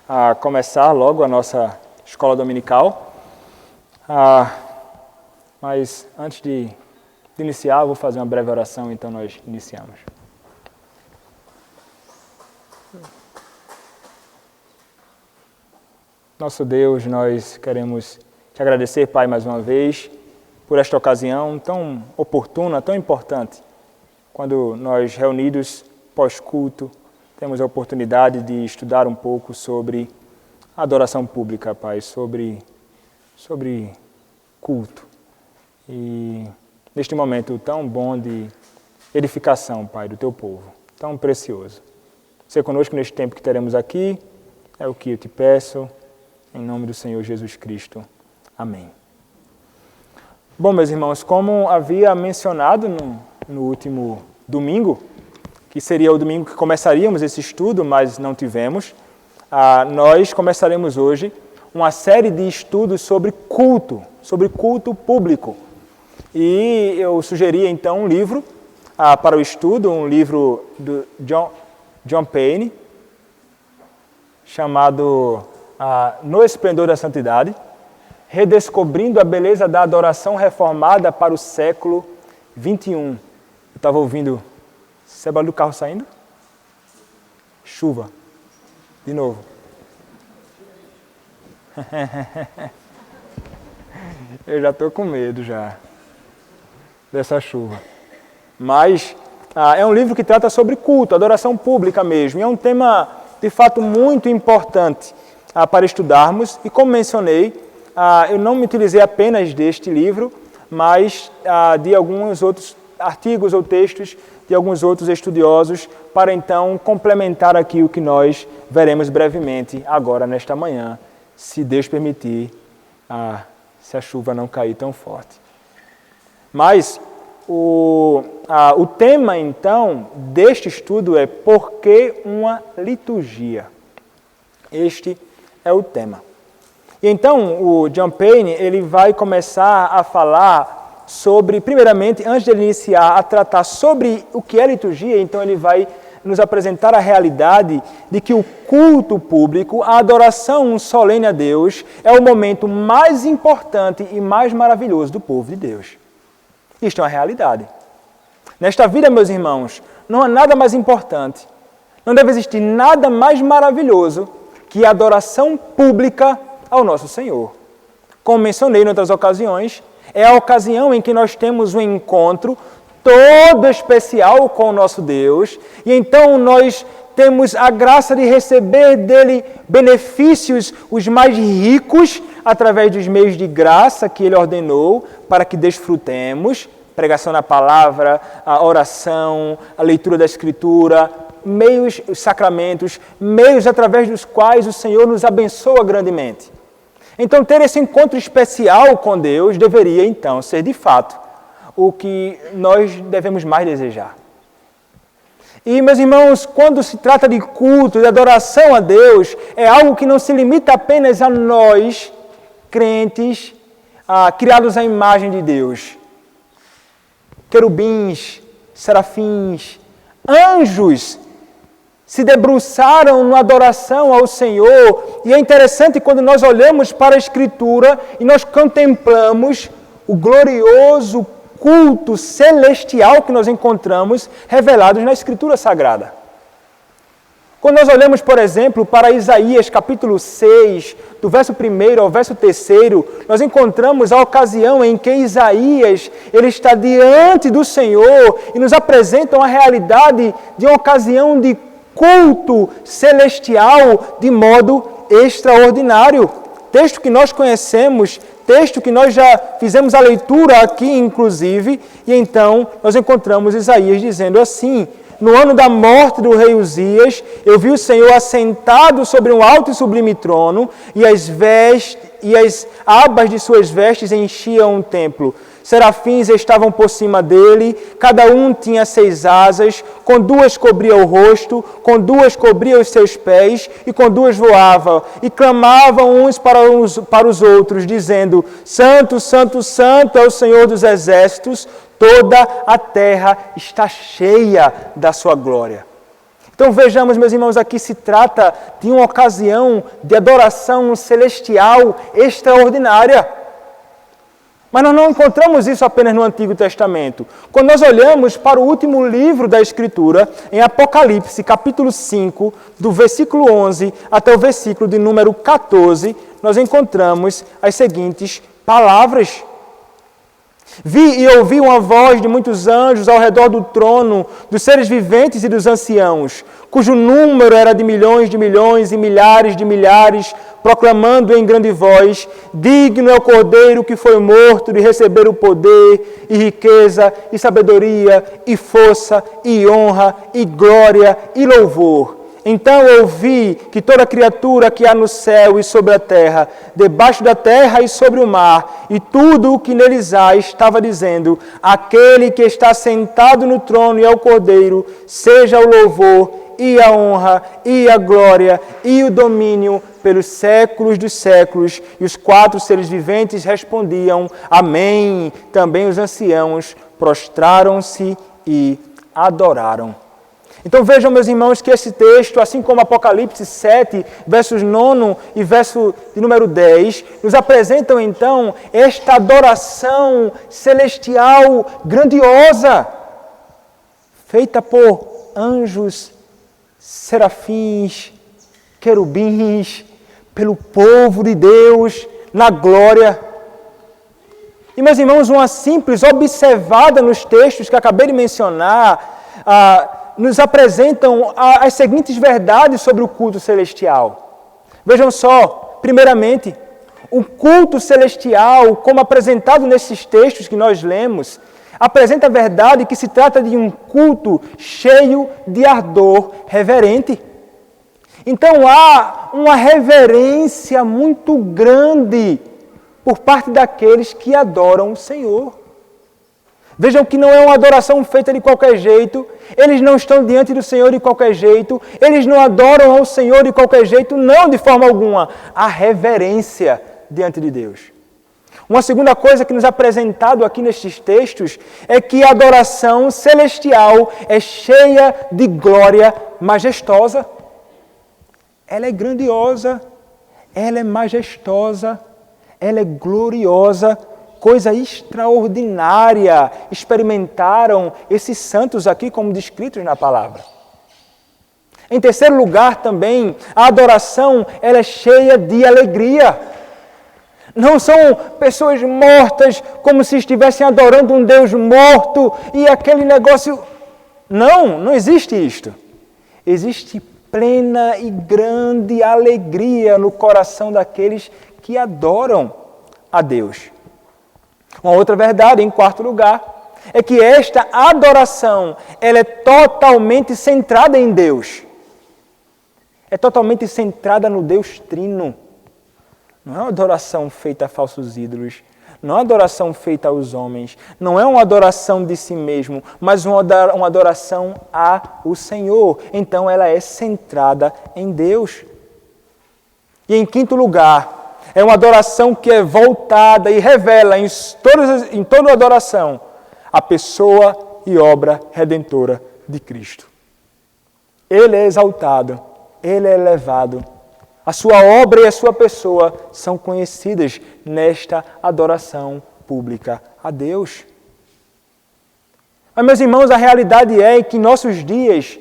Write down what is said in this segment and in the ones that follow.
a começar logo a nossa escola dominical. Mas antes de iniciar, eu vou fazer uma breve oração, então nós iniciamos. Nosso Deus, nós queremos te agradecer, Pai, mais uma vez, por esta ocasião tão oportuna, tão importante, quando nós, reunidos pós-culto, temos a oportunidade de estudar um pouco sobre a adoração pública, Pai, sobre culto. E neste momento tão bom de edificação, Pai, do Teu povo, tão precioso. Ser conosco neste tempo que teremos aqui, é o que eu te peço, em nome do Senhor Jesus Cristo. Amém. Bom, meus irmãos, como havia mencionado no último domingo, que seria o domingo que começaríamos esse estudo, mas não tivemos, nós começaremos hoje uma série de estudos sobre culto público. E eu sugeri então um livro para o estudo, um livro do John Payne, chamado No Esplendor da Santidade, redescobrindo a beleza da adoração reformada para o século XXI. Eu estava ouvindo, esse é o barulho do carro saindo? Chuva. De novo. Eu já estou com medo já dessa chuva. Mas é um livro que trata sobre culto, adoração pública mesmo. E é um tema, de fato, muito importante para estudarmos. E como mencionei, eu não me utilizei apenas deste livro, mas de alguns outros artigos ou textos de alguns outros estudiosos, para então complementar aqui o que nós veremos brevemente agora nesta manhã, se Deus permitir, se a chuva não cair tão forte. Mas o tema então deste estudo é por que uma liturgia? Este é o tema. E então o John Payne ele vai começar a falar sobre, primeiramente, antes de ele iniciar a tratar sobre o que é liturgia, então ele vai nos apresentar a realidade de que o culto público, a adoração solene a Deus, é o momento mais importante e mais maravilhoso do povo de Deus. Isto é uma realidade. Nesta vida, meus irmãos, não há nada mais importante, não deve existir nada mais maravilhoso que a adoração pública ao nosso Senhor. Como mencionei em outras ocasiões, é a ocasião em que nós temos um encontro todo especial com o nosso Deus, e então nós temos a graça de receber dele benefícios os mais ricos através dos meios de graça que ele ordenou para que desfrutemos, pregação na palavra, a oração, a leitura da Escritura, meios, os sacramentos, meios através dos quais o Senhor nos abençoa grandemente. Então, ter esse encontro especial com Deus deveria, então, ser, de fato, o que nós devemos mais desejar. E, meus irmãos, quando se trata de culto, de adoração a Deus, é algo que não se limita apenas a nós, crentes, criados à imagem de Deus. Querubins, serafins, anjos, se debruçaram na adoração ao Senhor. E é interessante quando nós olhamos para a Escritura e nós contemplamos o glorioso culto celestial que nós encontramos revelados na Escritura Sagrada. Quando nós olhamos, por exemplo, para Isaías capítulo 6, do verso 1 ao verso 3, nós encontramos a ocasião em que Isaías ele está diante do Senhor e nos apresenta uma realidade de uma ocasião de culto celestial de modo extraordinário. Texto que nós conhecemos, texto que nós já fizemos a leitura aqui, inclusive, e então nós encontramos Isaías dizendo assim: no ano da morte do rei Uzias, eu vi o Senhor assentado sobre um alto e sublime trono, e as abas de suas vestes enchiam o templo. Serafins estavam por cima dele, cada um tinha 6 asas, com 2 cobria o rosto, com 2 cobria os seus pés, e com 2 voava, e clamavam uns para os outros, dizendo: Santo, Santo, Santo é o Senhor dos exércitos, toda a terra está cheia da sua glória. Então vejamos, meus irmãos, aqui se trata de uma ocasião de adoração celestial extraordinária. Mas nós não encontramos isso apenas no Antigo Testamento. Quando nós olhamos para o último livro da Escritura, em Apocalipse, capítulo 5, do versículo 11 até o versículo de número 14, nós encontramos as seguintes palavras. Vi e ouvi uma voz de muitos anjos ao redor do trono, dos seres viventes e dos anciãos, cujo número era de milhões e milhares de milhares, proclamando em grande voz: digno é o Cordeiro que foi morto de receber o poder e riqueza e sabedoria e força e honra e glória e louvor. Então eu ouvi que toda criatura que há no céu e sobre a terra, debaixo da terra e sobre o mar, e tudo o que neles há, estava dizendo: aquele que está sentado no trono e ao Cordeiro, seja o louvor e a honra e a glória e o domínio pelos séculos dos séculos. E os 4 seres viventes respondiam: amém. Também os anciãos prostraram-se e adoraram. Então vejam, meus irmãos, que esse texto, assim como Apocalipse 7, versos 9 e verso de número 10, nos apresentam então esta adoração celestial grandiosa, feita por anjos, serafins, querubins, pelo povo de Deus, na glória. E, meus irmãos, uma simples observada nos textos que acabei de mencionar, nos apresentam as seguintes verdades sobre o culto celestial. Vejam só, primeiramente, o culto celestial, como apresentado nesses textos que nós lemos, apresenta a verdade que se trata de um culto cheio de ardor reverente. Então há uma reverência muito grande por parte daqueles que adoram o Senhor. Vejam que não é uma adoração feita de qualquer jeito, eles não estão diante do Senhor de qualquer jeito, eles não adoram ao Senhor de qualquer jeito, não de forma alguma. Há reverência diante de Deus. Uma segunda coisa que nos é apresentado aqui nestes textos é que a adoração celestial é cheia de glória majestosa. Ela é grandiosa, ela é majestosa, ela é gloriosa, coisa extraordinária experimentaram esses santos aqui como descritos na palavra. Em terceiro lugar também, a adoração ela é cheia de alegria. Não são pessoas mortas como se estivessem adorando um Deus morto e aquele negócio... Não existe isto. Existe plena e grande alegria no coração daqueles que adoram a Deus. Uma outra verdade, em quarto lugar, é que esta adoração ela é totalmente centrada em Deus. É totalmente centrada no Deus Trino. Não é uma adoração feita a falsos ídolos, não é uma adoração feita aos homens, não é uma adoração de si mesmo, mas uma adoração ao Senhor. Então ela é centrada em Deus. E em quinto lugar, é uma adoração que é voltada e revela em toda adoração a pessoa e obra redentora de Cristo. Ele é exaltado, Ele é elevado. A sua obra e a sua pessoa são conhecidas nesta adoração pública a Deus. Mas, meus irmãos, a realidade é que em nossos dias,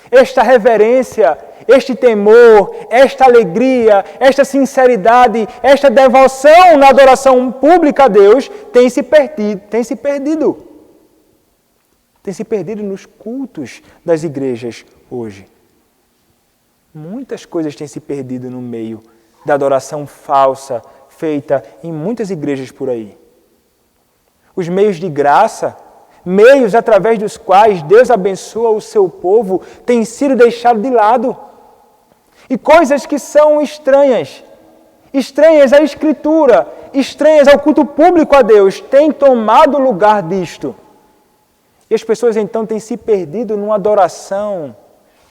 esta reverência, este temor, esta alegria, esta sinceridade, esta devoção na adoração pública a Deus tem se perdido. Tem se perdido nos cultos das igrejas hoje. Muitas coisas têm se perdido no meio da adoração falsa feita em muitas igrejas por aí. Os meios de graça, meios através dos quais Deus abençoa o seu povo, têm sido deixados de lado. E coisas que são estranhas à Escritura, estranhas ao culto público a Deus, têm tomado lugar disto. E as pessoas então têm se perdido numa adoração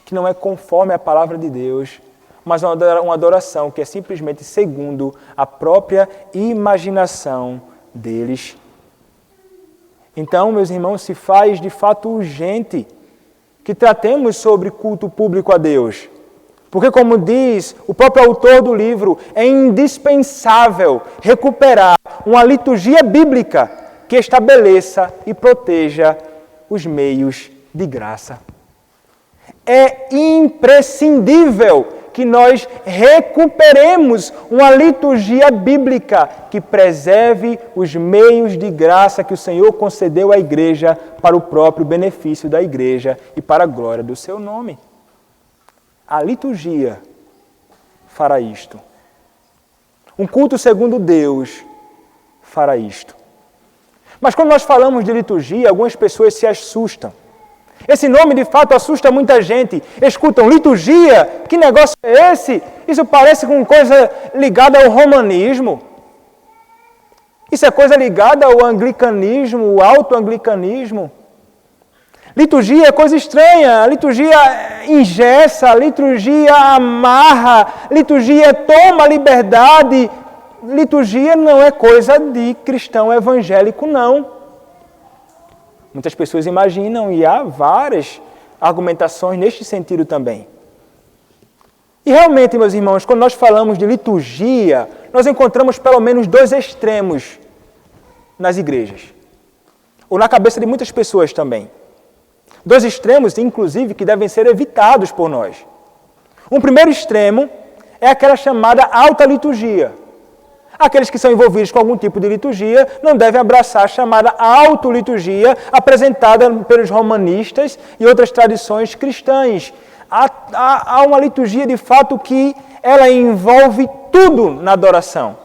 que não é conforme a palavra de Deus, mas uma adoração que é simplesmente segundo a própria imaginação deles. Então, meus irmãos, se faz de fato urgente que tratemos sobre culto público a Deus. Porque, como diz o próprio autor do livro, é indispensável recuperar uma liturgia bíblica que estabeleça e proteja os meios de graça. É imprescindível que nós recuperemos uma liturgia bíblica que preserve os meios de graça que o Senhor concedeu à igreja para o próprio benefício da igreja e para a glória do seu nome. A liturgia fará isto. Um culto segundo Deus fará isto. Mas quando nós falamos de liturgia, algumas pessoas se assustam. Esse nome, de fato, assusta muita gente. Escutam, liturgia? Que negócio é esse? Isso parece com coisa ligada ao romanismo. Isso é coisa ligada ao anglicanismo, ao alto-anglicanismo. Liturgia é coisa estranha. A liturgia engessa, a liturgia amarra, a liturgia toma liberdade. Liturgia não é coisa de cristão evangélico, não. Muitas pessoas imaginam, e há várias argumentações neste sentido também. E realmente, meus irmãos, quando nós falamos de liturgia, nós encontramos pelo menos dois extremos nas igrejas. Ou na cabeça de muitas pessoas também. Dois extremos, inclusive, que devem ser evitados por nós. Um primeiro extremo é aquela chamada alta liturgia. Aqueles que são envolvidos com algum tipo de liturgia não devem abraçar a chamada autoliturgia apresentada pelos romanistas e outras tradições cristãs. Há uma liturgia, de fato, que ela envolve tudo na adoração.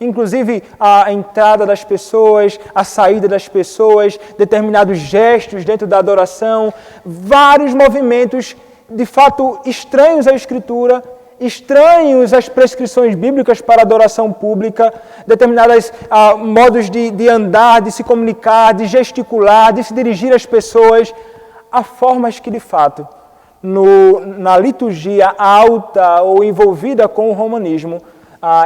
Inclusive a entrada das pessoas, a saída das pessoas, determinados gestos dentro da adoração, vários movimentos, de fato, estranhos à Escritura, estranhos às prescrições bíblicas para a adoração pública, determinados modos de andar, de se comunicar, de gesticular, de se dirigir às pessoas. Há formas que, de fato, na liturgia alta ou envolvida com o romanismo,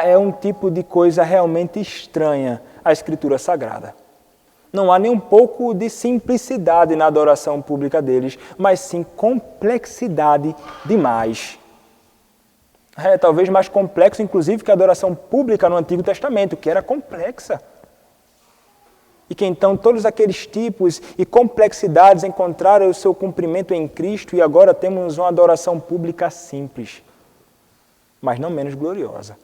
é um tipo de coisa realmente estranha à Escritura Sagrada. Não há nem um pouco de simplicidade na adoração pública deles, mas sim complexidade demais. É talvez mais complexo, inclusive, que a adoração pública no Antigo Testamento, que era complexa. E que então todos aqueles tipos e complexidades encontraram o seu cumprimento em Cristo e agora temos uma adoração pública simples, mas não menos gloriosa.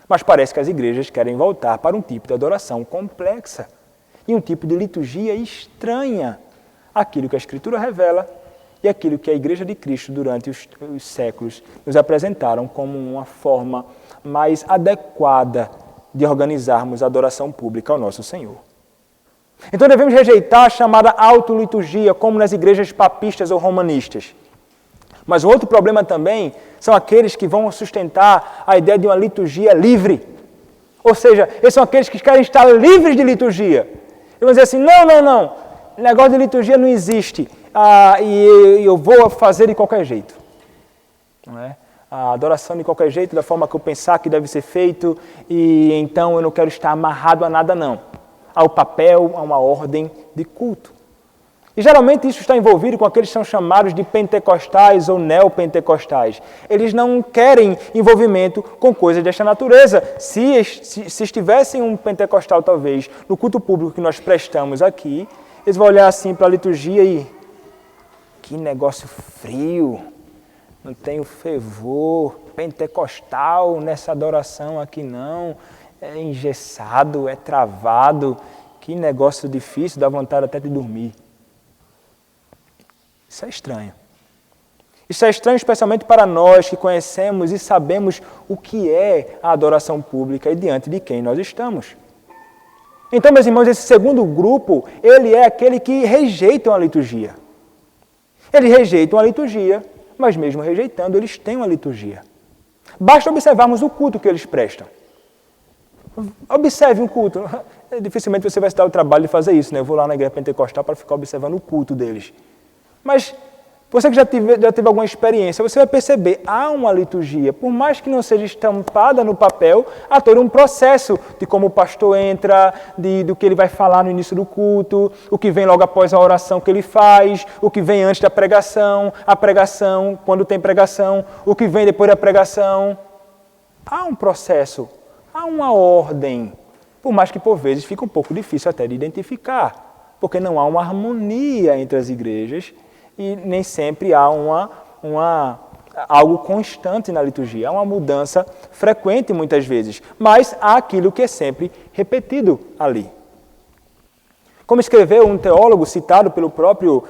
Mas parece que as igrejas querem voltar para um tipo de adoração complexa e um tipo de liturgia estranha àquilo que a Escritura revela e aquilo que a Igreja de Cristo, durante os séculos, nos apresentaram como uma forma mais adequada de organizarmos a adoração pública ao nosso Senhor. Então devemos rejeitar a chamada autoliturgia, como nas igrejas papistas ou romanistas. Mas um outro problema também são aqueles que vão sustentar a ideia de uma liturgia livre. Ou seja, esses são aqueles que querem estar livres de liturgia. E vão dizer assim, não, negócio de liturgia não existe. E eu vou fazer de qualquer jeito. Não é? A adoração de qualquer jeito, da forma que eu pensar que deve ser feito, e então eu não quero estar amarrado a nada, não. Ao papel, a uma ordem de culto. E geralmente isso está envolvido com aqueles que são chamados de pentecostais ou neopentecostais. Eles não querem envolvimento com coisas desta natureza. Se estivessem um pentecostal, talvez, no culto público que nós prestamos aqui, eles vão olhar assim para a liturgia e... Que negócio frio, não tenho fervor pentecostal nessa adoração aqui não, é engessado, é travado, que negócio difícil, dá vontade até de dormir. Isso é estranho. Isso é estranho especialmente para nós que conhecemos e sabemos o que é a adoração pública e diante de quem nós estamos. Então, meus irmãos, esse segundo grupo, ele é aquele que rejeita a liturgia. Eles rejeitam a liturgia, mas mesmo rejeitando, eles têm uma liturgia. Basta observarmos o culto que eles prestam. Observe um culto. Dificilmente você vai se dar o trabalho de fazer isso, né? Eu vou lá na igreja pentecostal para ficar observando o culto deles. Mas Você que já teve alguma experiência, você vai perceber, há uma liturgia, por mais que não seja estampada no papel, há todo um processo de como o pastor entra, do que ele vai falar no início do culto, o que vem logo após a oração que ele faz, o que vem antes da pregação, a pregação, quando tem pregação, o que vem depois da pregação. Há um processo, há uma ordem, por mais que por vezes fica um pouco difícil até de identificar, porque não há uma harmonia entre as igrejas, e nem sempre há algo constante na liturgia. Há uma mudança frequente muitas vezes, mas há aquilo que é sempre repetido ali. Como escreveu um teólogo citado pelo próprio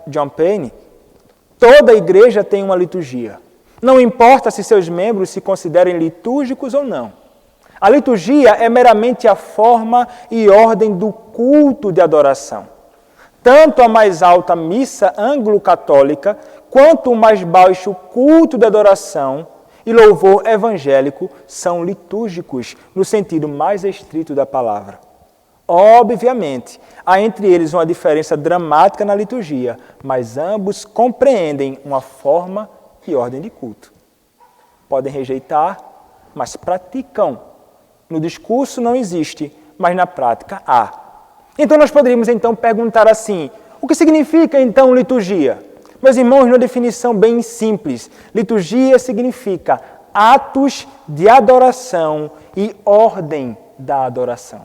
John Payne, toda igreja tem uma liturgia. Não importa se seus membros se considerem litúrgicos ou não. A liturgia é meramente a forma e ordem do culto de adoração. Tanto a mais alta missa anglo-católica, quanto o mais baixo culto de adoração e louvor evangélico são litúrgicos, no sentido mais estrito da palavra. Obviamente, há entre eles uma diferença dramática na liturgia, mas ambos compreendem uma forma e ordem de culto. Podem rejeitar, mas praticam. No discurso não existe, mas na prática há. Então nós poderíamos perguntar assim, o que significa então liturgia? Meus irmãos, numa definição bem simples, liturgia significa atos de adoração e ordem da adoração.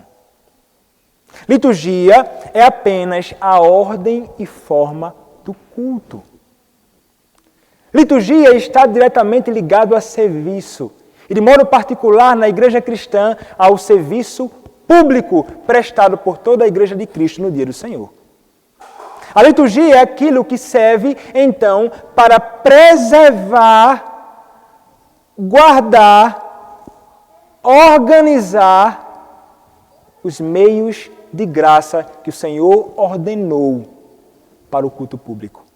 Liturgia é apenas a ordem e forma do culto. Liturgia está diretamente ligado a serviço, e de modo particular na igreja cristã ao serviço público prestado por toda a Igreja de Cristo no dia do Senhor. A liturgia é aquilo que serve, então, para preservar, guardar, organizar os meios de graça que o Senhor ordenou para o culto público.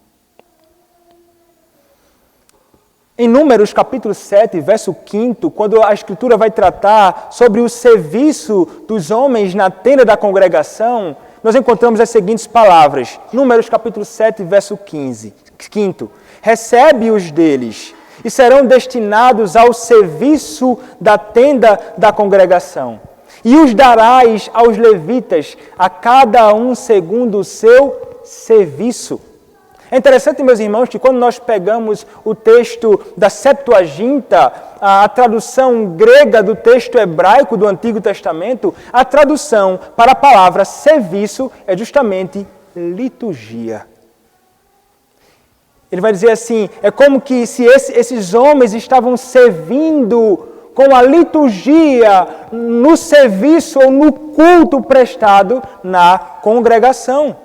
Em Números capítulo 7, verso 5, quando a Escritura vai tratar sobre o serviço dos homens na tenda da congregação, nós encontramos as seguintes palavras. Números capítulo 7, verso 5. Recebe-os deles e serão destinados ao serviço da tenda da congregação. E os darás aos levitas, a cada um segundo o seu serviço. É interessante, meus irmãos, que quando nós pegamos o texto da Septuaginta, a tradução grega do texto hebraico do Antigo Testamento, a tradução para a palavra serviço é justamente liturgia. Ele vai dizer assim, é como que se esses homens estavam servindo com a liturgia no serviço ou no culto prestado na congregação.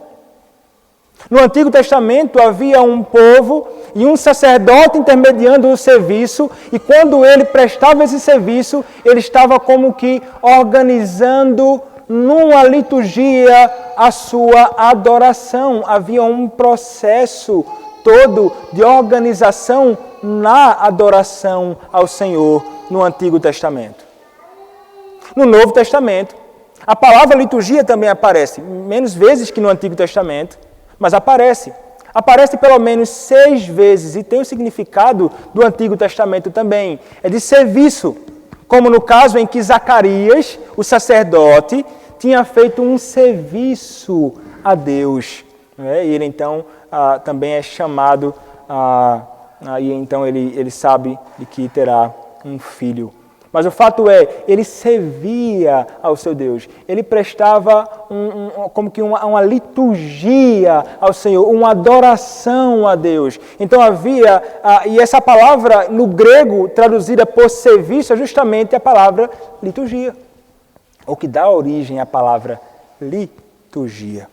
No Antigo Testamento havia um povo e um sacerdote intermediando o serviço, e quando ele prestava esse serviço, ele estava como que organizando numa liturgia a sua adoração. Havia um processo todo de organização na adoração ao Senhor no Antigo Testamento. No Novo Testamento, a palavra liturgia também aparece, menos vezes que no Antigo Testamento, mas aparece. Aparece pelo menos 6 vezes e tem o significado do Antigo Testamento também. É de serviço, como no caso em que Zacarias, o sacerdote, tinha feito um serviço a Deus. E ele então também é chamado, e então ele sabe de que terá um filho. Mas o fato é, ele servia ao seu Deus. Ele prestava como que uma liturgia ao Senhor, uma adoração a Deus. Então havia, e essa palavra no grego traduzida por serviço é justamente a palavra liturgia, o que dá origem à palavra liturgia.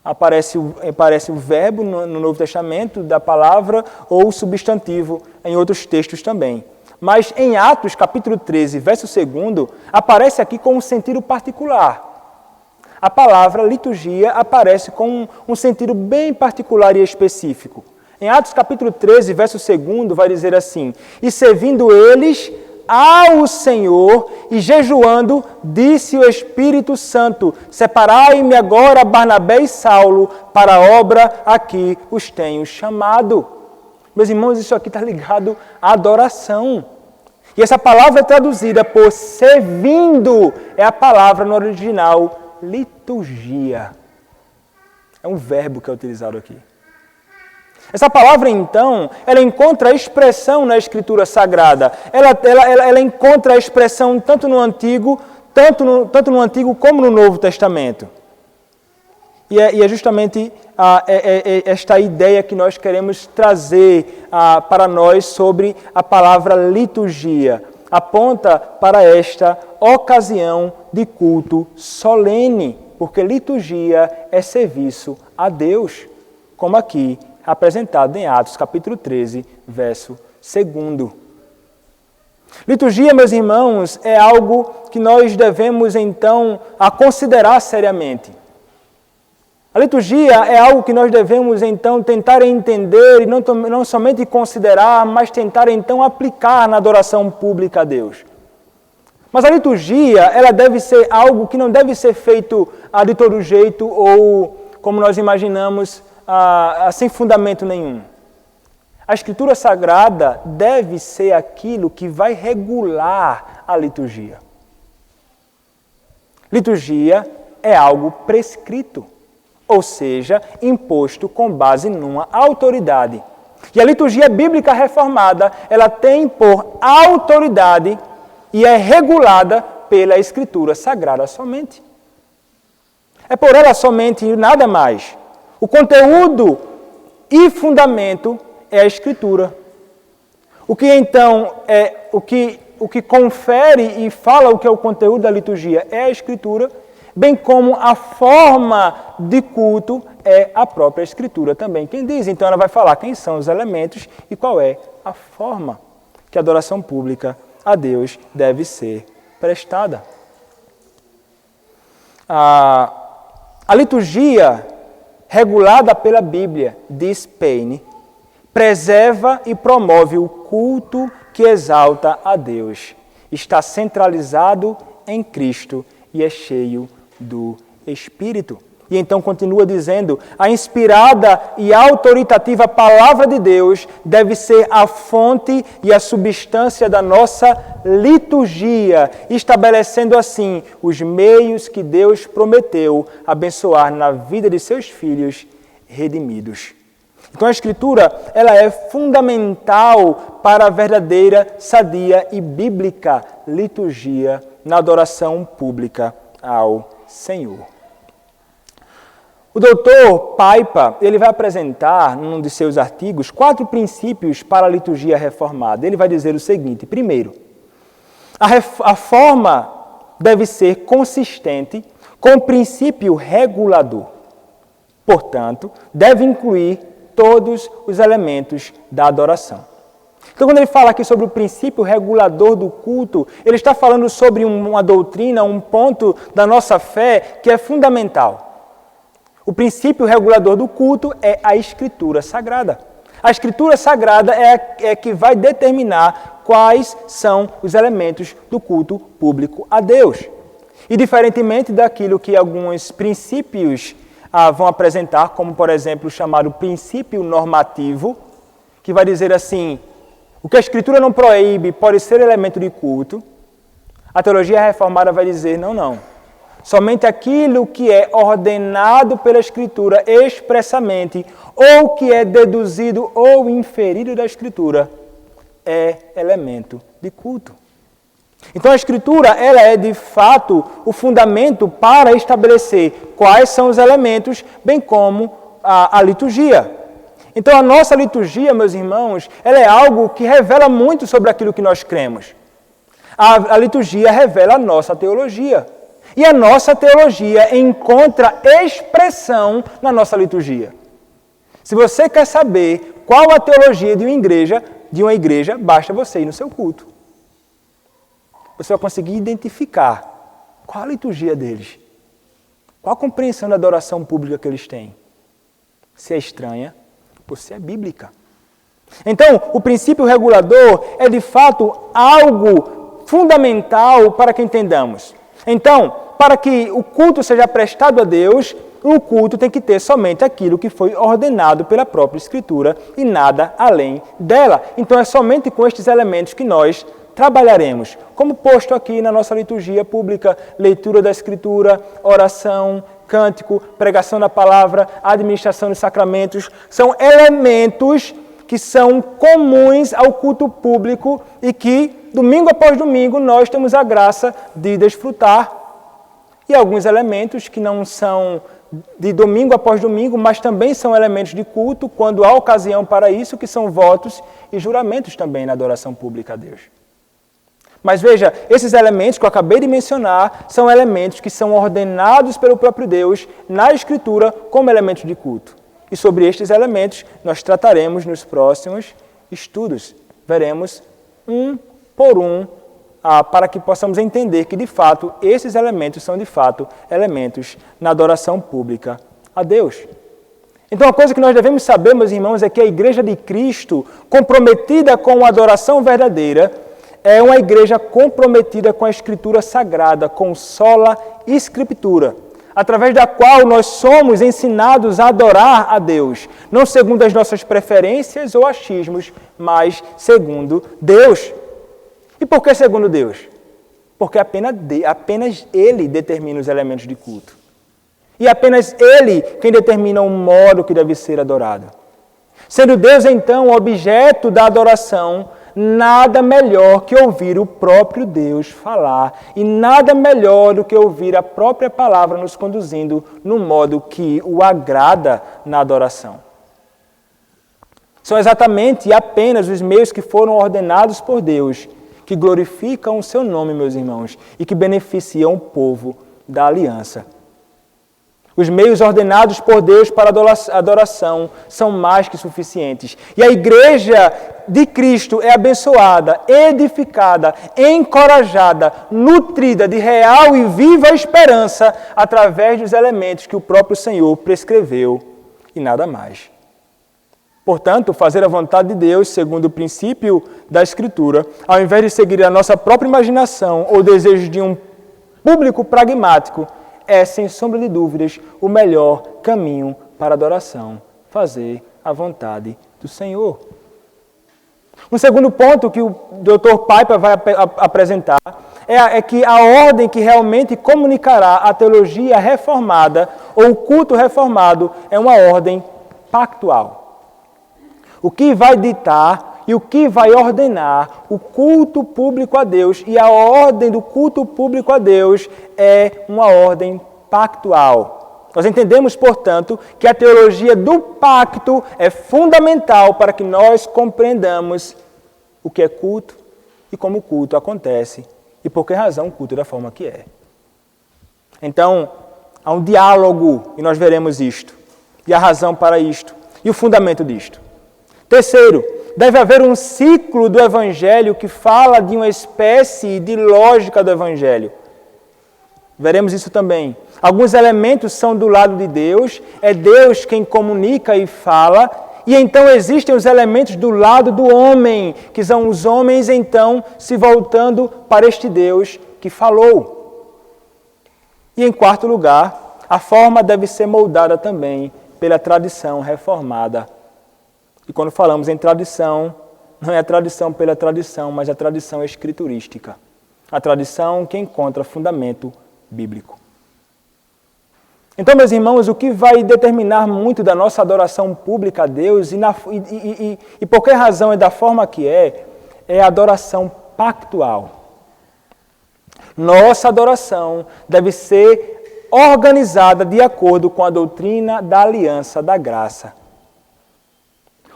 Aparece o verbo no Novo Testamento da palavra ou o substantivo em outros textos também. Mas em Atos, capítulo 13, verso 2, aparece aqui com um sentido particular. A palavra liturgia aparece com um sentido bem particular e específico. Em Atos, capítulo 13, verso 2, vai dizer assim, e servindo eles ao Senhor e jejuando, disse o Espírito Santo: separai-me agora Barnabé e Saulo para a obra a que os tenho chamado. Meus irmãos, isso aqui está ligado à adoração. E essa palavra traduzida por servindo é a palavra no original liturgia. É um verbo que é utilizado aqui. Essa palavra, então, ela encontra a expressão na Escritura Sagrada. Ela encontra a expressão tanto no Antigo como no Novo Testamento. E é justamente esta ideia que nós queremos trazer para nós sobre a palavra liturgia. Aponta para esta ocasião de culto solene, porque liturgia é serviço a Deus, como aqui apresentado em Atos capítulo 13, verso 2. Liturgia, meus irmãos, é algo que nós devemos então considerar seriamente. A liturgia é algo que nós devemos, então, tentar entender e não somente considerar, mas tentar, então, aplicar na adoração pública a Deus. Mas a liturgia, ela deve ser algo que não deve ser feito de todo jeito ou, como nós imaginamos, sem fundamento nenhum. A Escritura Sagrada deve ser aquilo que vai regular a liturgia. Liturgia é algo prescrito, ou seja, imposto com base numa autoridade. E a liturgia bíblica reformada, ela tem por autoridade e é regulada pela Escritura Sagrada somente. É por ela somente e nada mais. O conteúdo e fundamento é a Escritura. O que então é o que confere e fala o que é o conteúdo da liturgia é a Escritura, bem como a forma de culto é a própria Escritura também. Quem diz? Então ela vai falar quem são os elementos e qual é a forma que a adoração pública a Deus deve ser prestada. A liturgia regulada pela Bíblia, diz Payne, preserva e promove o culto que exalta a Deus. Está centralizado em Cristo e é cheio do Espírito. E então continua dizendo, a inspirada e autoritativa palavra de Deus deve ser a fonte e a substância da nossa liturgia, estabelecendo assim os meios que Deus prometeu abençoar na vida de seus filhos redimidos. Então a Escritura, ela é fundamental para a verdadeira, sadia e bíblica liturgia na adoração pública ao Senhor. O doutor Paipa, ele vai apresentar, num de seus artigos, 4 princípios para a liturgia reformada. Ele vai dizer o seguinte: primeiro, a forma deve ser consistente com o princípio regulador. Portanto, deve incluir todos os elementos da adoração. Então, quando ele fala aqui sobre o princípio regulador do culto, ele está falando sobre uma doutrina, um ponto da nossa fé que é fundamental. O princípio regulador do culto é a Escritura Sagrada. A Escritura Sagrada é que vai determinar quais são os elementos do culto público a Deus. E diferentemente daquilo que alguns princípios vão apresentar, como por exemplo o chamado princípio normativo, que vai dizer assim, o que a Escritura não proíbe pode ser elemento de culto, a teologia reformada vai dizer não. Somente aquilo que é ordenado pela Escritura expressamente, ou que é deduzido ou inferido da Escritura, é elemento de culto. Então a Escritura, ela é de fato o fundamento para estabelecer quais são os elementos, bem como a liturgia. Então a nossa liturgia, meus irmãos, ela é algo que revela muito sobre aquilo que nós cremos. A liturgia revela a nossa teologia. E a nossa teologia encontra expressão na nossa liturgia. Se você quer saber qual a teologia de uma igreja, basta você ir no seu culto. Você vai conseguir identificar qual a liturgia deles, qual a compreensão da adoração pública que eles têm. Se é estranha ou se é bíblica. Então, o princípio regulador é de fato algo fundamental para que entendamos. Então, para que o culto seja prestado a Deus, o culto tem que ter somente aquilo que foi ordenado pela própria Escritura e nada além dela. Então, é somente com estes elementos que nós trabalharemos, como posto aqui na nossa liturgia pública: leitura da Escritura, oração, cântico, pregação da palavra, administração dos sacramentos. São elementos que são comuns ao culto público e que, domingo após domingo, nós temos a graça de desfrutar. E alguns elementos que não são de domingo após domingo, mas também são elementos de culto, quando há ocasião para isso, que são votos e juramentos também na adoração pública a Deus. Mas veja, esses elementos que eu acabei de mencionar são elementos que são ordenados pelo próprio Deus na Escritura como elementos de culto. E sobre estes elementos nós trataremos nos próximos estudos. Veremos um por um, para que possamos entender que, de fato, esses elementos são, de fato, elementos na adoração pública a Deus. Então, a coisa que nós devemos saber, meus irmãos, é que a Igreja de Cristo, comprometida com a adoração verdadeira, é uma igreja comprometida com a Escritura Sagrada, com sola Escritura, através da qual nós somos ensinados a adorar a Deus, não segundo as nossas preferências ou achismos, mas segundo Deus. E por que segundo Deus? Porque apenas Ele determina os elementos de culto. E apenas Ele quem determina o modo que deve ser adorado. Sendo Deus, então, o objeto da adoração, nada melhor que ouvir o próprio Deus falar e nada melhor do que ouvir a própria palavra nos conduzindo no modo que o agrada na adoração. São exatamente e apenas os meios que foram ordenados por Deus que glorificam o seu nome, meus irmãos, e que beneficiam o povo da aliança. Os meios ordenados por Deus para a adoração são mais que suficientes. E a Igreja de Cristo é abençoada, edificada, encorajada, nutrida de real e viva esperança através dos elementos que o próprio Senhor prescreveu e nada mais. Portanto, fazer a vontade de Deus, segundo o princípio da Escritura, ao invés de seguir a nossa própria imaginação ou desejo de um público pragmático, é, sem sombra de dúvidas, o melhor caminho para a adoração, fazer a vontade do Senhor. Um segundo ponto que o Dr. Piper vai apresentar é que a ordem que realmente comunicará a teologia reformada ou o culto reformado é uma ordem pactual. O que vai ditar e o que vai ordenar o culto público a Deus e a ordem do culto público a Deus é uma ordem pactual. Nós entendemos, portanto, que a teologia do pacto é fundamental para que nós compreendamos o que é culto e como o culto acontece e por que razão o culto é da forma que é. Então, há um diálogo e nós veremos isto, e a razão para isto, e o fundamento disto. Terceiro, deve haver um ciclo do Evangelho que fala de uma espécie de lógica do Evangelho. Veremos isso também. Alguns elementos são do lado de Deus, é Deus quem comunica e fala, e então existem os elementos do lado do homem, que são os homens então se voltando para este Deus que falou. E em quarto lugar, a forma deve ser moldada também pela tradição reformada. E quando falamos em tradição, não é a tradição pela tradição, mas a tradição escriturística. A tradição que encontra fundamento bíblico. Então, meus irmãos, o que vai determinar muito da nossa adoração pública a Deus e por que razão é da forma que é a adoração pactual. Nossa adoração deve ser organizada de acordo com a doutrina da aliança da graça.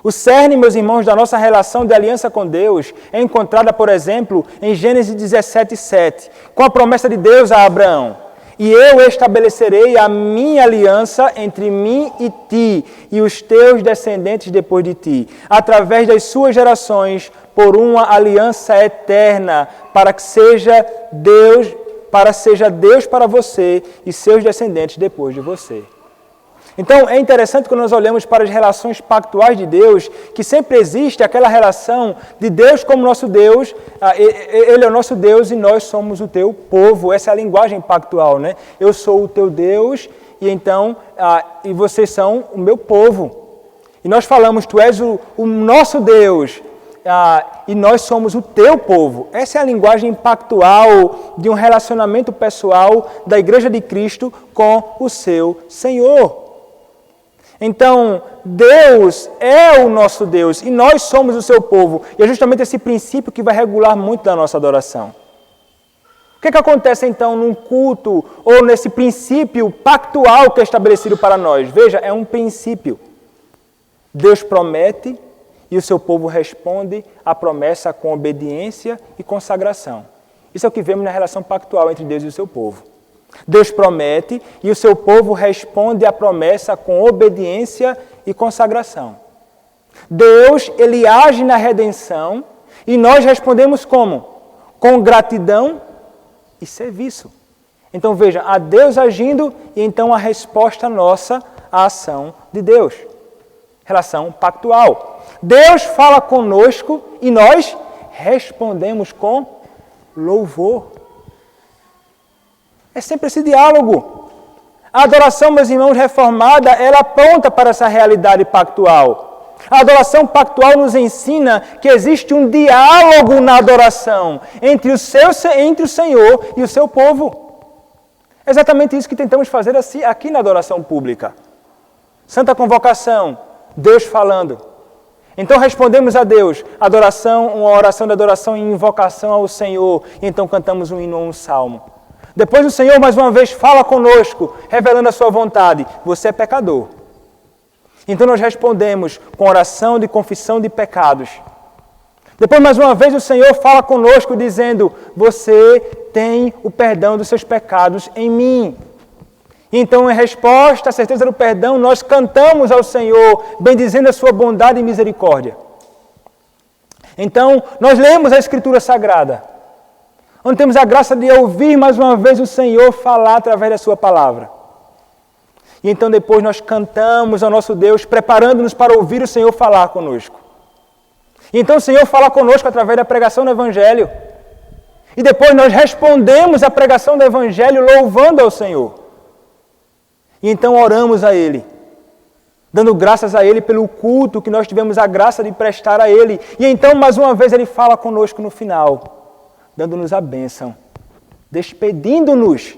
O cerne, meus irmãos, da nossa relação de aliança com Deus é encontrada, por exemplo, em Gênesis 17:7, com a promessa de Deus a Abraão: "E eu estabelecerei a minha aliança entre mim e ti, e os teus descendentes depois de ti, através das suas gerações, por uma aliança eterna, para que seja Deus para você e seus descendentes depois de você." Então, é interessante quando nós olhamos para as relações pactuais de Deus, que sempre existe aquela relação de Deus como nosso Deus, Ele é o nosso Deus e nós somos o teu povo. Essa é a linguagem pactual, né? Eu sou o teu Deus e então, e vocês são o meu povo. E nós falamos, tu és o nosso Deus e nós somos o teu povo. Essa é a linguagem pactual de um relacionamento pessoal da Igreja de Cristo com o seu Senhor. Então, Deus é o nosso Deus e nós somos o seu povo. E é justamente esse princípio que vai regular muito da nossa adoração. O que acontece então num culto ou nesse princípio pactual que é estabelecido para nós? Veja, é um princípio. Deus promete e o seu povo responde à promessa com obediência e consagração. Isso é o que vemos na relação pactual entre Deus e o seu povo. Deus promete e o seu povo responde à promessa com obediência e consagração. Deus, ele age na redenção e nós respondemos como? Com gratidão e serviço. Então veja, a Deus agindo e então a resposta nossa à ação de Deus. Relação pactual. Deus fala conosco e nós respondemos com louvor. É sempre esse diálogo. A adoração, meus irmãos, reformada, ela aponta para essa realidade pactual. A adoração pactual nos ensina que existe um diálogo na adoração entre o Senhor e o seu povo. É exatamente isso que tentamos fazer aqui na adoração pública. Santa Convocação, Deus falando. Então respondemos a Deus, adoração, uma oração de adoração e invocação ao Senhor. E então cantamos um hino ou um salmo. Depois o Senhor mais uma vez fala conosco, revelando a sua vontade. Você é pecador. Então nós respondemos com oração de confissão de pecados. Depois mais uma vez o Senhor fala conosco dizendo, você tem o perdão dos seus pecados em mim. E então, em resposta à certeza do perdão, nós cantamos ao Senhor, bendizendo a sua bondade e misericórdia. Então, nós lemos a Escritura Sagrada, onde temos a graça de ouvir mais uma vez o Senhor falar através da sua palavra. E então depois nós cantamos ao nosso Deus, preparando-nos para ouvir o Senhor falar conosco. E então o Senhor fala conosco através da pregação do Evangelho. E depois nós respondemos à pregação do Evangelho louvando ao Senhor. E então oramos a Ele, dando graças a Ele pelo culto que nós tivemos a graça de prestar a Ele. E então, mais uma vez, Ele fala conosco no final, dando-nos a bênção, despedindo-nos.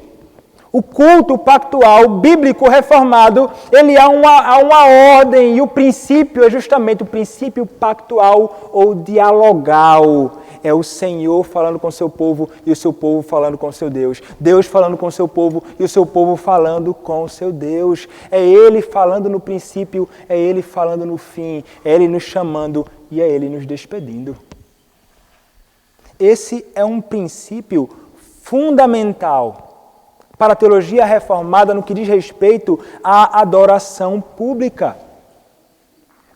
O culto pactual, bíblico, reformado, ele há uma ordem e o princípio é justamente o princípio pactual ou dialogal. É o Senhor falando com o seu povo e o seu povo falando com o seu Deus. Deus falando com o seu povo e o seu povo falando com o seu Deus. É Ele falando no princípio, é Ele falando no fim, é Ele nos chamando e é Ele nos despedindo. Esse é um princípio fundamental para a teologia reformada no que diz respeito à adoração pública.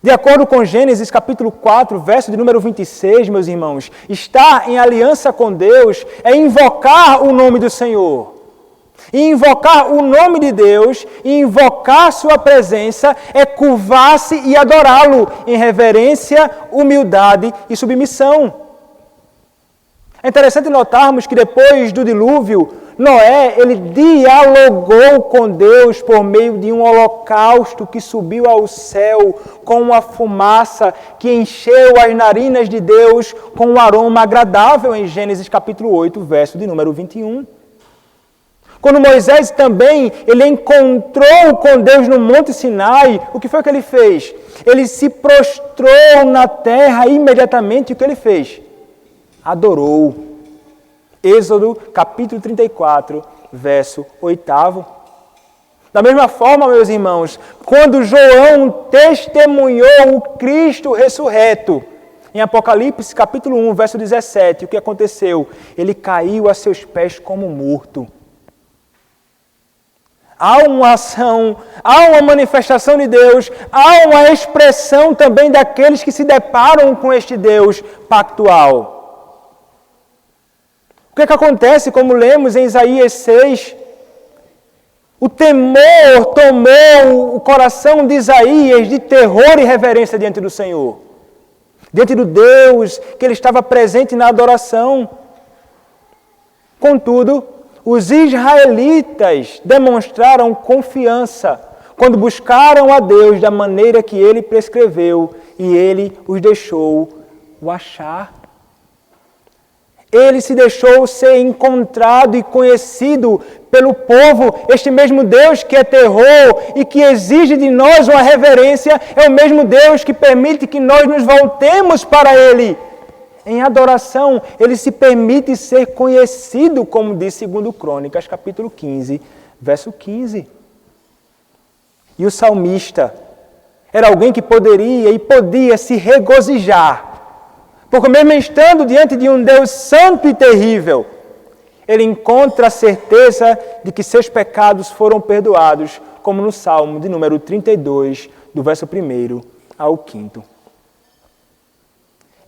De acordo com Gênesis capítulo 4, verso de número 26, meus irmãos, estar em aliança com Deus é invocar o nome do Senhor. E invocar o nome de Deus, e invocar sua presença, é curvar-se e adorá-lo em reverência, humildade e submissão. É interessante notarmos que depois do dilúvio, Noé, ele dialogou com Deus por meio de um holocausto que subiu ao céu com uma fumaça que encheu as narinas de Deus com um aroma agradável em Gênesis capítulo 8, verso de número 21. Quando Moisés também, ele encontrou com Deus no Monte Sinai, o que foi que ele fez? Ele se prostrou na terra imediatamente, e o que ele fez? Adorou. Êxodo, capítulo 34, verso 8. Da mesma forma, meus irmãos, quando João testemunhou o Cristo ressurreto, em Apocalipse, capítulo 1, verso 17, o que aconteceu? Ele caiu a seus pés como morto. Há uma ação, há uma manifestação de Deus, há uma expressão também daqueles que se deparam com este Deus pactual. O que acontece, como lemos em Isaías 6? O temor tomou o coração de Isaías de terror e reverência diante do Senhor, diante do Deus que ele estava presente na adoração. Contudo, os israelitas demonstraram confiança quando buscaram a Deus da maneira que ele prescreveu e ele os deixou o achar. Ele se deixou ser encontrado e conhecido pelo povo. Este mesmo Deus que é terror e que exige de nós uma reverência, é o mesmo Deus que permite que nós nos voltemos para Ele. Em adoração, Ele se permite ser conhecido, como diz 2 Crônicas, capítulo 15, verso 15. E o salmista era alguém que poderia e podia se regozijar, porque mesmo estando diante de um Deus santo e terrível, ele encontra a certeza de que seus pecados foram perdoados, como no Salmo de número 32, do verso 1 ao 5.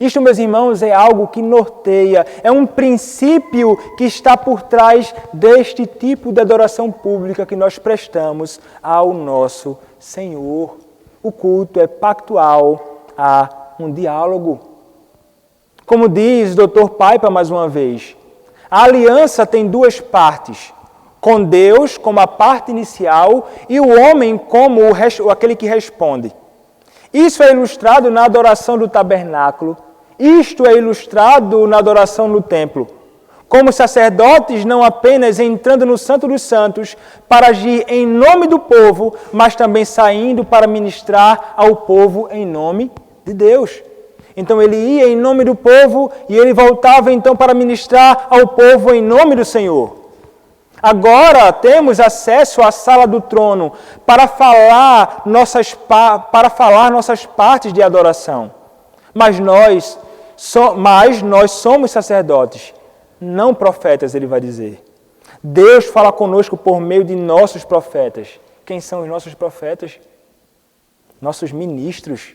Isto, meus irmãos, é algo que norteia, é um princípio que está por trás deste tipo de adoração pública que nós prestamos ao nosso Senhor. O culto é pactual, há um diálogo. Como diz o Dr. Piper mais uma vez, a aliança tem duas partes, com Deus como a parte inicial e o homem como aquele que responde. Isso é ilustrado na adoração do tabernáculo, isto é ilustrado na adoração no templo. Como sacerdotes, não apenas entrando no Santo dos Santos para agir em nome do povo, mas também saindo para ministrar ao povo em nome de Deus. Então ele ia em nome do povo e ele voltava então para ministrar ao povo em nome do Senhor. Agora temos acesso à sala do trono para falar nossas partes de adoração. Mas nós somos sacerdotes, não profetas, ele vai dizer. Deus fala conosco por meio de nossos profetas. Quem são os nossos profetas? Nossos ministros.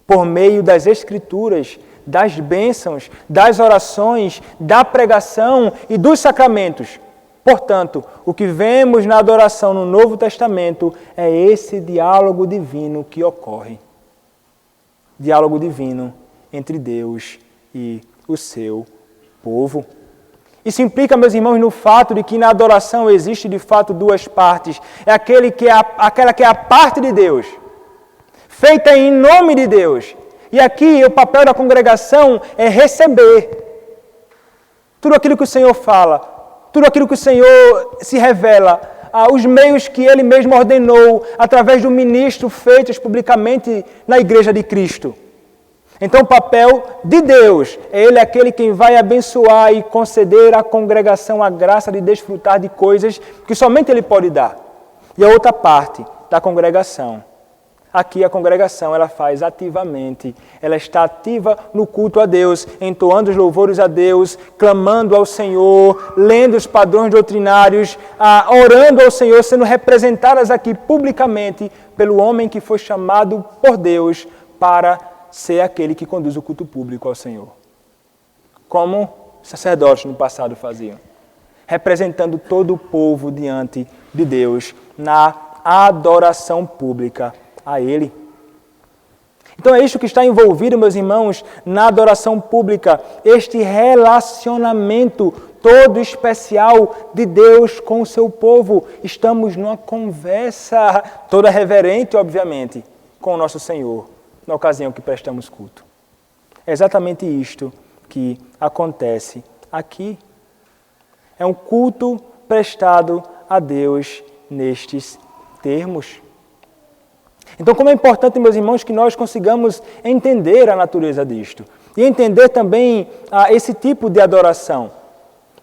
Por meio das Escrituras, das bênçãos, das orações, da pregação e dos sacramentos. Portanto, o que vemos na adoração no Novo Testamento é esse diálogo divino que ocorre. Diálogo divino entre Deus e o seu povo. Isso implica, meus irmãos, no fato de que na adoração existe de fato duas partes. É aquela que é a parte de Deus, feita em nome de Deus. E aqui o papel da congregação é receber tudo aquilo que o Senhor fala, tudo aquilo que o Senhor se revela, os meios que Ele mesmo ordenou, através do ministro feitos publicamente na Igreja de Cristo. Então o papel de Deus é Ele aquele quem vai abençoar e conceder à congregação a graça de desfrutar de coisas que somente Ele pode dar. E a outra parte da congregação, aqui a congregação ela faz ativamente, ela está ativa no culto a Deus, entoando os louvores a Deus, clamando ao Senhor, lendo os padrões doutrinários, orando ao Senhor, sendo representadas aqui publicamente pelo homem que foi chamado por Deus para ser aquele que conduz o culto público ao Senhor. Como sacerdotes no passado faziam, representando todo o povo diante de Deus na adoração pública a Ele. Então é isso que está envolvido, meus irmãos, na adoração pública, este relacionamento todo especial de Deus com o seu povo. Estamos numa conversa toda reverente, obviamente, com o nosso Senhor, na ocasião que prestamos culto. É exatamente isto que acontece aqui. É um culto prestado a Deus nestes termos. Então, como é importante, meus irmãos, que nós consigamos entender a natureza disto e entender também esse tipo de adoração.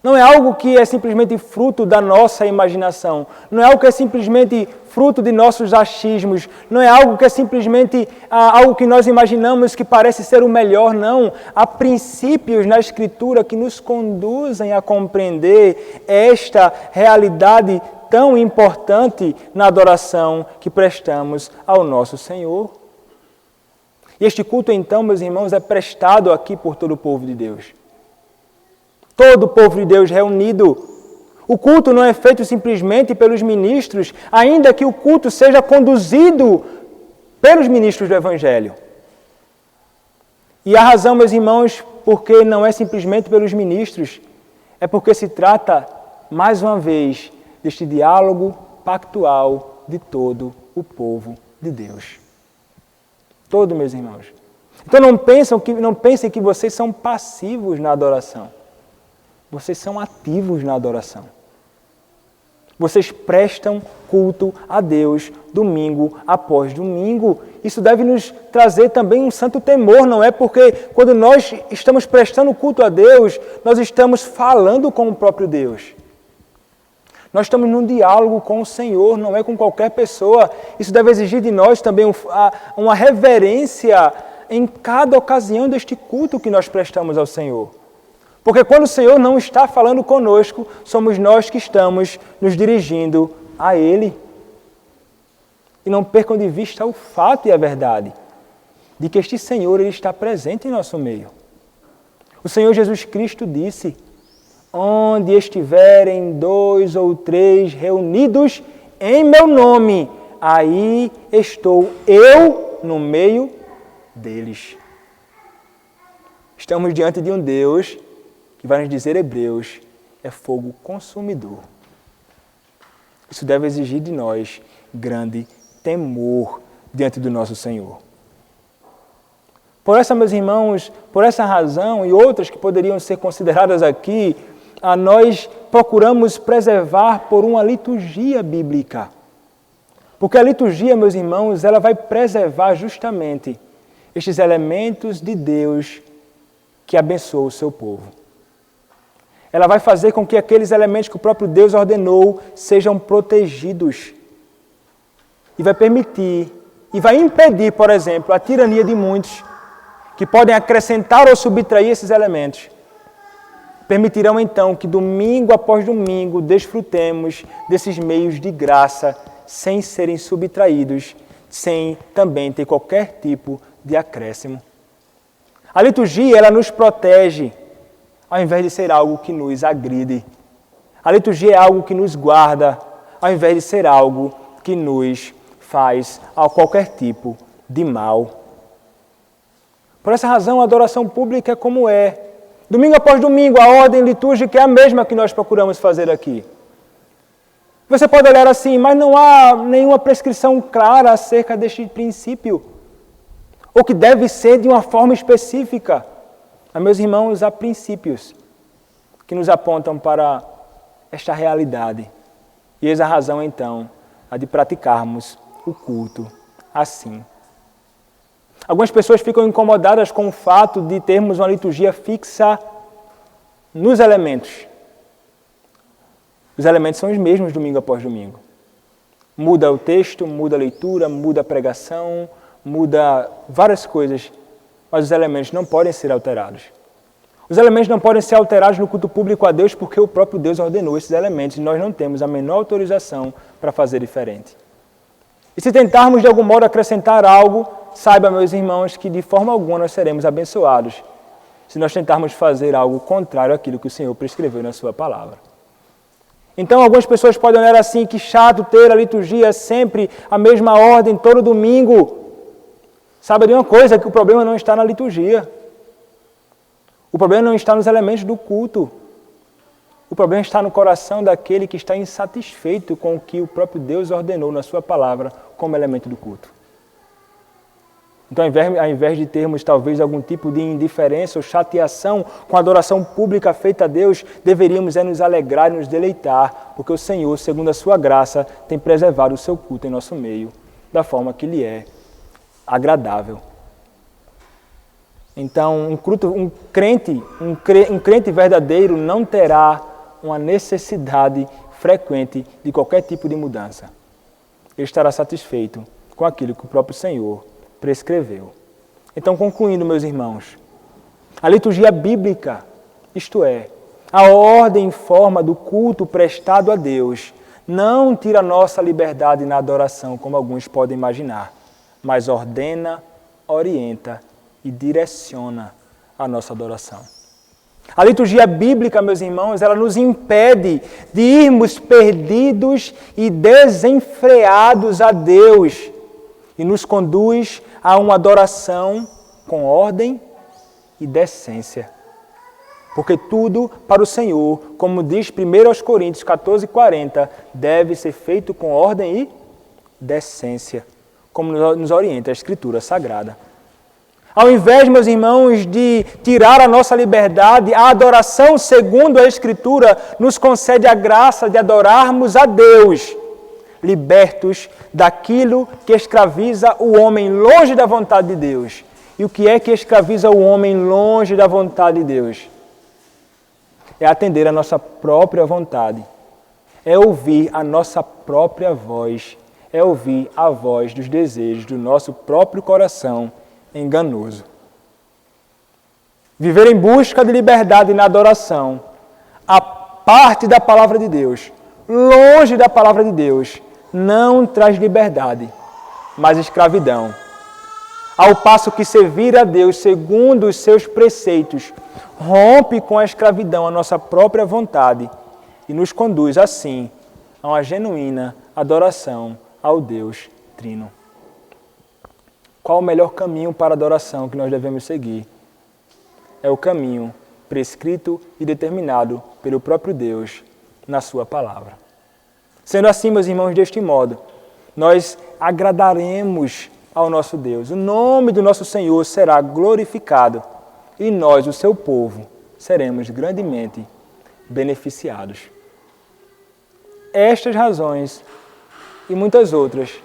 Não é algo que é simplesmente fruto da nossa imaginação, não é algo que é simplesmente fruto de nossos achismos, não é algo que é simplesmente algo que nós imaginamos que parece ser o melhor, não. Há princípios na Escritura que nos conduzem a compreender esta realidade tão importante na adoração que prestamos ao nosso Senhor. E este culto, então, meus irmãos, é prestado aqui por todo o povo de Deus. Todo o povo de Deus reunido. O culto não é feito simplesmente pelos ministros, ainda que o culto seja conduzido pelos ministros do Evangelho. E a razão, meus irmãos, porque não é simplesmente pelos ministros, é porque se trata, mais uma vez, deste diálogo pactual de todo o povo de Deus. Todo, meus irmãos. Então não pensem que vocês são passivos na adoração. Vocês são ativos na adoração. Vocês prestam culto a Deus domingo após domingo. Isso deve nos trazer também um santo temor, não é? Porque quando nós estamos prestando culto a Deus, nós estamos falando com o próprio Deus. Nós estamos num diálogo com o Senhor, não é com qualquer pessoa. Isso deve exigir de nós também uma reverência em cada ocasião deste culto que nós prestamos ao Senhor. Porque quando o Senhor não está falando conosco, somos nós que estamos nos dirigindo a Ele. E não percam de vista o fato e a verdade de que este Senhor Ele está presente em nosso meio. O Senhor Jesus Cristo disse: onde estiverem 2 ou 3 reunidos em meu nome, aí estou eu no meio deles. Estamos diante de um Deus que vai nos dizer, Hebreus, é fogo consumidor. Isso deve exigir de nós grande temor diante do nosso Senhor. Por essa, meus irmãos, por essa razão e outras que poderiam ser consideradas aqui, nós procuramos preservar por uma liturgia bíblica. Porque a liturgia, meus irmãos, ela vai preservar justamente estes elementos de Deus que abençoam o seu povo. Ela vai fazer com que aqueles elementos que o próprio Deus ordenou sejam protegidos. E vai permitir, e vai impedir, por exemplo, a tirania de muitos que podem acrescentar ou subtrair esses elementos. Permitirão então que domingo após domingo desfrutemos desses meios de graça sem serem subtraídos, sem também ter qualquer tipo de acréscimo. A liturgia, ela nos protege, ao invés de ser algo que nos agride. A liturgia é algo que nos guarda, ao invés de ser algo que nos faz a qualquer tipo de mal. Por essa razão, a adoração pública é como é. Domingo após domingo, a ordem litúrgica é a mesma que nós procuramos fazer aqui. Você pode olhar assim, mas não há nenhuma prescrição clara acerca deste princípio, ou que deve ser de uma forma específica. Mas, meus irmãos, há princípios que nos apontam para esta realidade. E eis a razão, então, a de praticarmos o culto assim. Algumas pessoas ficam incomodadas com o fato de termos uma liturgia fixa nos elementos. Os elementos são os mesmos domingo após domingo. Muda o texto, muda a leitura, muda a pregação, muda várias coisas, mas os elementos não podem ser alterados. Os elementos não podem ser alterados no culto público a Deus porque o próprio Deus ordenou esses elementos e nós não temos a menor autorização para fazer diferente. E se tentarmos de algum modo acrescentar algo, saiba, meus irmãos, que de forma alguma nós seremos abençoados se nós tentarmos fazer algo contrário àquilo que o Senhor prescreveu na sua palavra. Então, algumas pessoas podem olhar assim, que chato ter a liturgia sempre a mesma ordem todo domingo. Sabe de uma coisa, que o problema não está na liturgia. O problema não está nos elementos do culto. O problema está no coração daquele que está insatisfeito com o que o próprio Deus ordenou na sua palavra como elemento do culto. Então, ao invés de termos talvez algum tipo de indiferença ou chateação com a adoração pública feita a Deus, deveríamos nos alegrar e nos deleitar, porque o Senhor, segundo a sua graça, tem preservado o seu culto em nosso meio, da forma que lhe é agradável. Então, um crente verdadeiro não terá uma necessidade frequente de qualquer tipo de mudança. Ele estará satisfeito com aquilo que o próprio Senhor prescreveu. Então, concluindo, meus irmãos, a liturgia bíblica, isto é, a ordem e forma do culto prestado a Deus, não tira nossa liberdade na adoração, como alguns podem imaginar, mas ordena, orienta e direciona a nossa adoração. A liturgia bíblica, meus irmãos, ela nos impede de irmos perdidos e desenfreados a Deus e nos conduz a uma adoração com ordem e decência. Porque tudo para o Senhor, como diz 1 Coríntios 14:40, deve ser feito com ordem e decência, como nos orienta a Escritura Sagrada. Ao invés, meus irmãos, de tirar a nossa liberdade, a adoração, segundo a Escritura, nos concede a graça de adorarmos a Deus, libertos daquilo que escraviza o homem longe da vontade de Deus. E o que é que escraviza o homem longe da vontade de Deus? É atender a nossa própria vontade, é ouvir a nossa própria voz, é ouvir a voz dos desejos do nosso próprio coração enganoso. Viver em busca de liberdade na adoração, a parte da palavra de Deus, longe da palavra de Deus, não traz liberdade, mas escravidão. Ao passo que servir a Deus segundo os seus preceitos rompe com a escravidão a nossa própria vontade e nos conduz, assim, a uma genuína adoração ao Deus Trino. Qual o melhor caminho para a adoração que nós devemos seguir? É o caminho prescrito e determinado pelo próprio Deus na sua palavra. Sendo assim, meus irmãos, deste modo, nós agradaremos ao nosso Deus. O nome do nosso Senhor será glorificado e nós, o seu povo, seremos grandemente beneficiados. Estas razões e muitas outras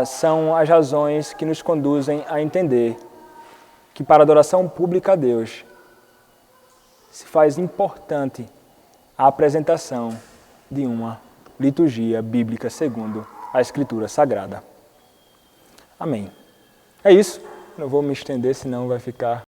são as razões que nos conduzem a entender que para a adoração pública a Deus se faz importante a apresentação de uma liturgia bíblica segundo a Escritura Sagrada. Amém. É isso. Não vou me estender, senão vai ficar